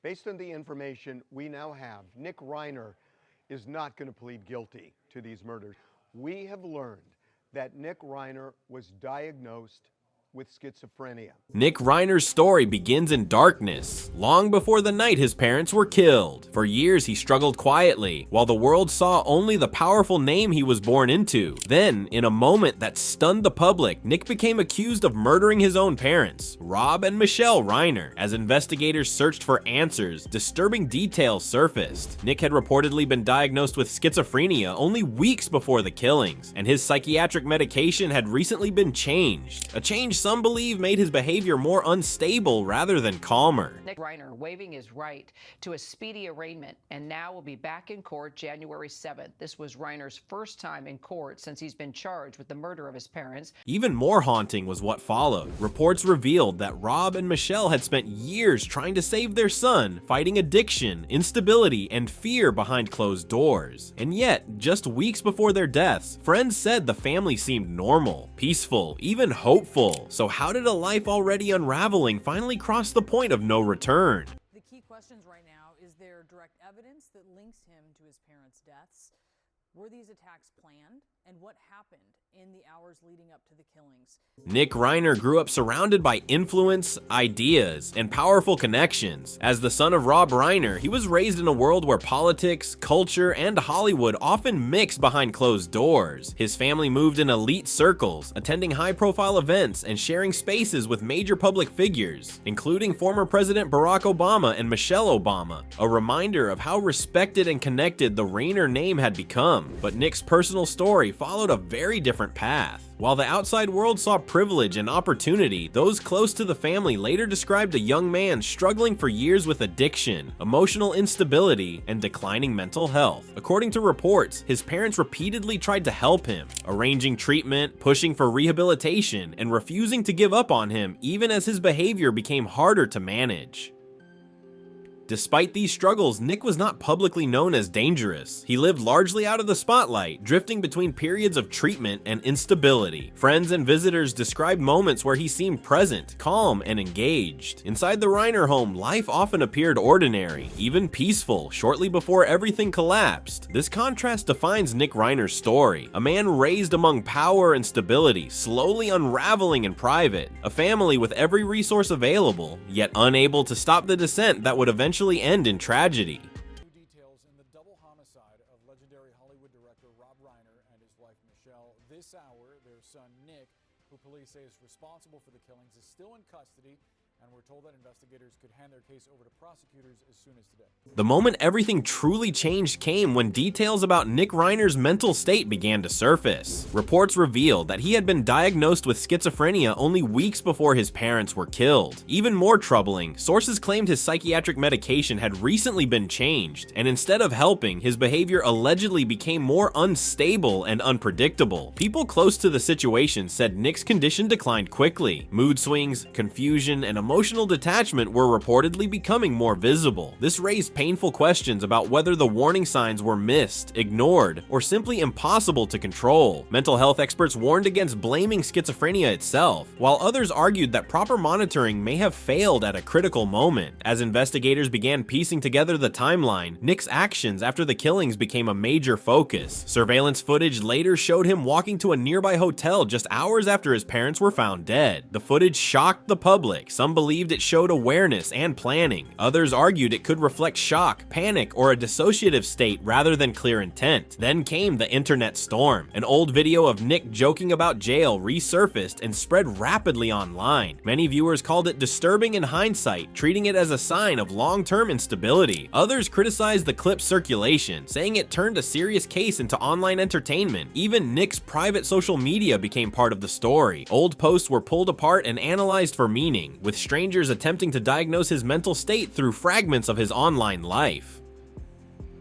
Based on the information we now have, Nick Reiner is not going to plead guilty to these murders. We have learned that Nick Reiner was diagnosed with schizophrenia. Nick Reiner's story begins in darkness, long before the night his parents were killed. For years he struggled quietly, while the world saw only the powerful name he was born into. Then, in a moment that stunned the public, Nick became accused of murdering his own parents, Rob and Michele Reiner. As investigators searched for answers, disturbing details surfaced. Nick had reportedly been diagnosed with schizophrenia only weeks before the killings, and his psychiatric medication had recently been changed. A change some believe made his behavior more unstable rather than calmer. Nick Reiner waiving his right to a speedy arraignment and now will be back in court January 7th. This was Reiner's first time in court since he's been charged with the murder of his parents. Even more haunting was what followed. Reports revealed that Rob and Michele had spent years trying to save their son, fighting addiction, instability, and fear behind closed doors. And yet, just weeks before their deaths, friends said the family seemed normal, peaceful, even hopeful. So how did a life already unraveling finally cross the point of no return? The key questions right now: is there direct evidence that links him to his parents' deaths? Were these attacks planned? And what happened in the hours leading up to the killings? Nick Reiner grew up surrounded by influence, ideas, and powerful connections. As the son of Rob Reiner, he was raised in a world where politics, culture, and Hollywood often mixed behind closed doors. His family moved in elite circles, attending high-profile events and sharing spaces with major public figures, including former President Barack Obama and Michelle Obama, a reminder of how respected and connected the Reiner name had become. But Nick's personal story followed a very different path. While the outside world saw privilege and opportunity, those close to the family later described a young man struggling for years with addiction, emotional instability, and declining mental health. According to reports, his parents repeatedly tried to help him, arranging treatment, pushing for rehabilitation, and refusing to give up on him even as his behavior became harder to manage. Despite these struggles, Nick was not publicly known as dangerous. He lived largely out of the spotlight, drifting between periods of treatment and instability. Friends and visitors described moments where he seemed present, calm, and engaged. Inside the Reiner home, life often appeared ordinary, even peaceful, shortly before everything collapsed. This contrast defines Nick Reiner's story. A man raised among power and stability, slowly unraveling in private. A family with every resource available, yet unable to stop the descent that would eventually end in tragedy. New details in the double homicide of legendary Hollywood director Rob Reiner and his wife Michele. This hour, their son Nick, who police say is responsible for the killings, is still in custody, and we're told that investigators could hand their case over to prosecutors as soon as today. The moment everything truly changed came when details about Nick Reiner's mental state began to surface. Reports revealed that he had been diagnosed with schizophrenia only weeks before his parents were killed. Even more troubling, sources claimed his psychiatric medication had recently been changed, and instead of helping, his behavior allegedly became more unstable and unpredictable. People close to the situation said Nick's condition declined quickly. Mood swings, confusion, and emotional detachment were reportedly becoming more visible. This raised painful questions about whether the warning signs were missed, ignored, or simply impossible to control. Mental health experts warned against blaming schizophrenia itself, while others argued that proper monitoring may have failed at a critical moment. As investigators began piecing together the timeline, Nick's actions after the killings became a major focus. Surveillance footage later showed him walking to a nearby hotel just hours after his parents were found dead. The footage shocked the public. Some believed it showed awareness and planning. Others argued it could reflect shock, panic, or a dissociative state rather than clear intent. Then came the internet storm. An old video of Nick joking about jail resurfaced and spread rapidly online. Many viewers called it disturbing in hindsight, treating it as a sign of long-term instability. Others criticized the clip's circulation, saying it turned a serious case into online entertainment. Even Nick's private social media became part of the story. Old posts were pulled apart and analyzed for meaning, with strangers attempting to diagnose his mental state through fragments of his online life.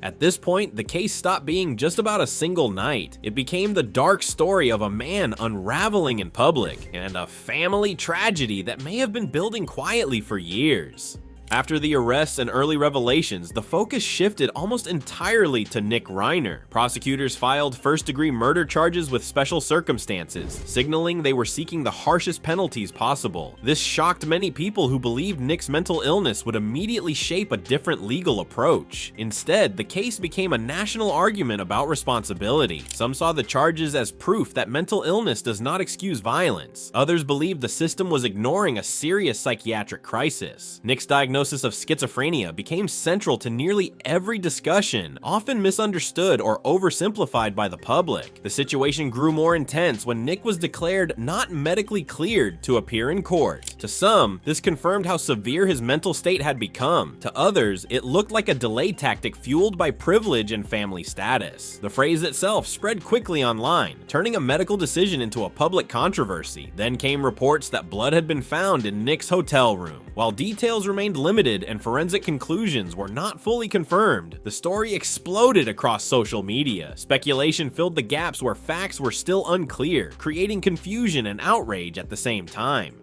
At this point, the case stopped being just about a single night. It became the dark story of a man unraveling in public, and a family tragedy that may have been building quietly for years. After the arrests and early revelations, the focus shifted almost entirely to Nick Reiner. Prosecutors filed first-degree murder charges with special circumstances, signaling they were seeking the harshest penalties possible. This shocked many people who believed Nick's mental illness would immediately shape a different legal approach. Instead, the case became a national argument about responsibility. Some saw the charges as proof that mental illness does not excuse violence. Others believed the system was ignoring a serious psychiatric crisis. Nick's diagnosis of schizophrenia became central to nearly every discussion, often misunderstood or oversimplified by the public. The situation grew more intense when Nick was declared not medically cleared to appear in court. To some, this confirmed how severe his mental state had become. To others, it looked like a delay tactic fueled by privilege and family status. The phrase itself spread quickly online, turning a medical decision into a public controversy. Then came reports that blood had been found in Nick's hotel room. While details remained limited and forensic conclusions were not fully confirmed, the story exploded across social media. Speculation filled the gaps where facts were still unclear, creating confusion and outrage at the same time.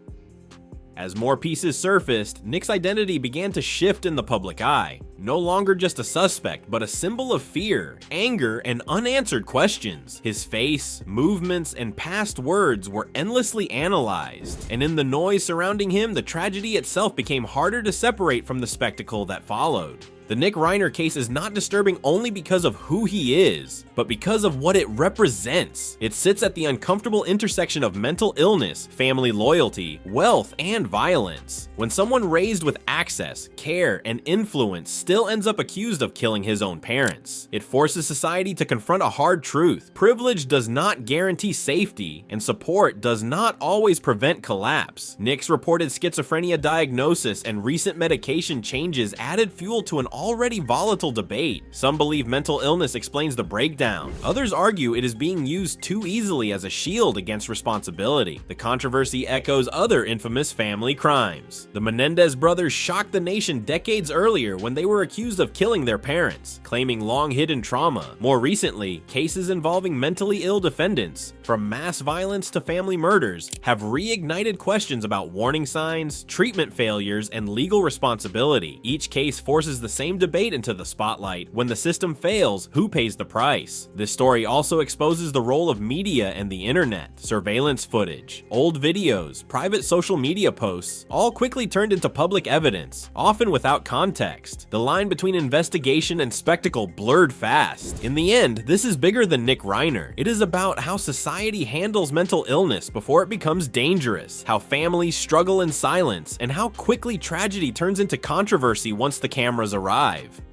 As more pieces surfaced, Nick's identity began to shift in the public eye. No longer just a suspect, but a symbol of fear, anger, and unanswered questions. His face, movements, and past words were endlessly analyzed, and in the noise surrounding him, the tragedy itself became harder to separate from the spectacle that followed. The Nick Reiner case is not disturbing only because of who he is, but because of what it represents. It sits at the uncomfortable intersection of mental illness, family loyalty, wealth, and violence. When someone raised with access, care, and influence still ends up accused of killing his own parents, it forces society to confront a hard truth. Privilege does not guarantee safety, and support does not always prevent collapse. Nick's reported schizophrenia diagnosis and recent medication changes added fuel to an already volatile debate. Some believe mental illness explains the breakdown. Others argue it is being used too easily as a shield against responsibility. The controversy echoes other infamous family crimes. The Menendez brothers shocked the nation decades earlier when they were accused of killing their parents, claiming long-hidden trauma. More recently, cases involving mentally ill defendants, from mass violence to family murders, have reignited questions about warning signs, treatment failures, and legal responsibility. Each case forces the same debate into the spotlight. When the system fails, who pays the price? This story also exposes the role of media and the internet. Surveillance footage, old videos, private social media posts, all quickly turned into public evidence, often without context. The line between investigation and spectacle blurred fast. In the end, this is bigger than Nick Reiner. It is about how society handles mental illness before it becomes dangerous, how families struggle in silence, and how quickly tragedy turns into controversy once the cameras arrive.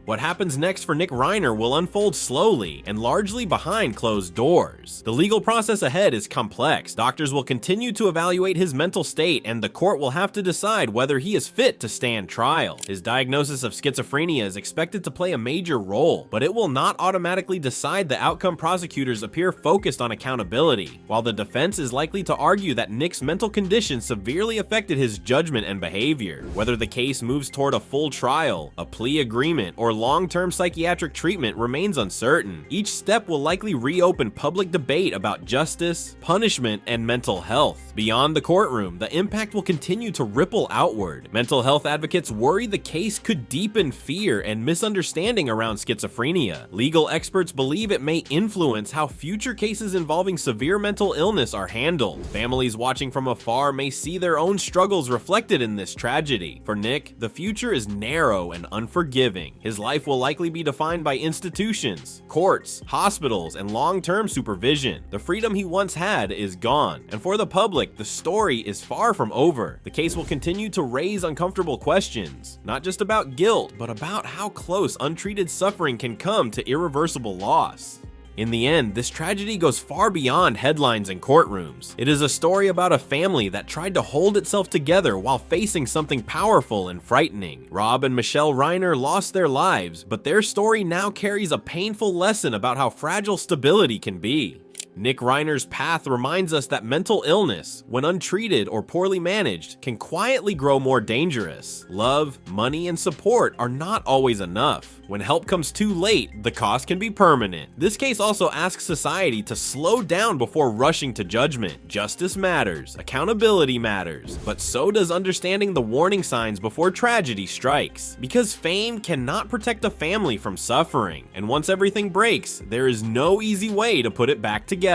What happens next for Nick Reiner will unfold slowly and largely behind closed doors. The legal process ahead is complex. Doctors will continue to evaluate his mental state, and the court will have to decide whether he is fit to stand trial. His diagnosis of schizophrenia is expected to play a major role, but it will not automatically decide the outcome. Prosecutors appear focused on accountability, while the defense is likely to argue that Nick's mental condition severely affected his judgment and behavior. Whether the case moves toward a full trial, a plea agreement, or long-term psychiatric treatment remains uncertain. Each step will likely reopen public debate about justice, punishment, and mental health. Beyond the courtroom, the impact will continue to ripple outward. Mental health advocates worry the case could deepen fear and misunderstanding around schizophrenia. Legal experts believe it may influence how future cases involving severe mental illness are handled. Families watching from afar may see their own struggles reflected in this tragedy. For Nick, the future is narrow and unforgiving. His life will likely be defined by institutions, courts, hospitals, and long-term supervision. The freedom he once had is gone, and for the public, the story is far from over. The case will continue to raise uncomfortable questions, not just about guilt, but about how close untreated suffering can come to irreversible loss. In the end, this tragedy goes far beyond headlines and courtrooms. It is a story about a family that tried to hold itself together while facing something powerful and frightening. Rob and Michele Reiner lost their lives, but their story now carries a painful lesson about how fragile stability can be. Nick Reiner's path reminds us that mental illness, when untreated or poorly managed, can quietly grow more dangerous. Love, money, and support are not always enough. When help comes too late, the cost can be permanent. This case also asks society to slow down before rushing to judgment. Justice matters, accountability matters, but so does understanding the warning signs before tragedy strikes. Because fame cannot protect a family from suffering, and once everything breaks, there is no easy way to put it back together.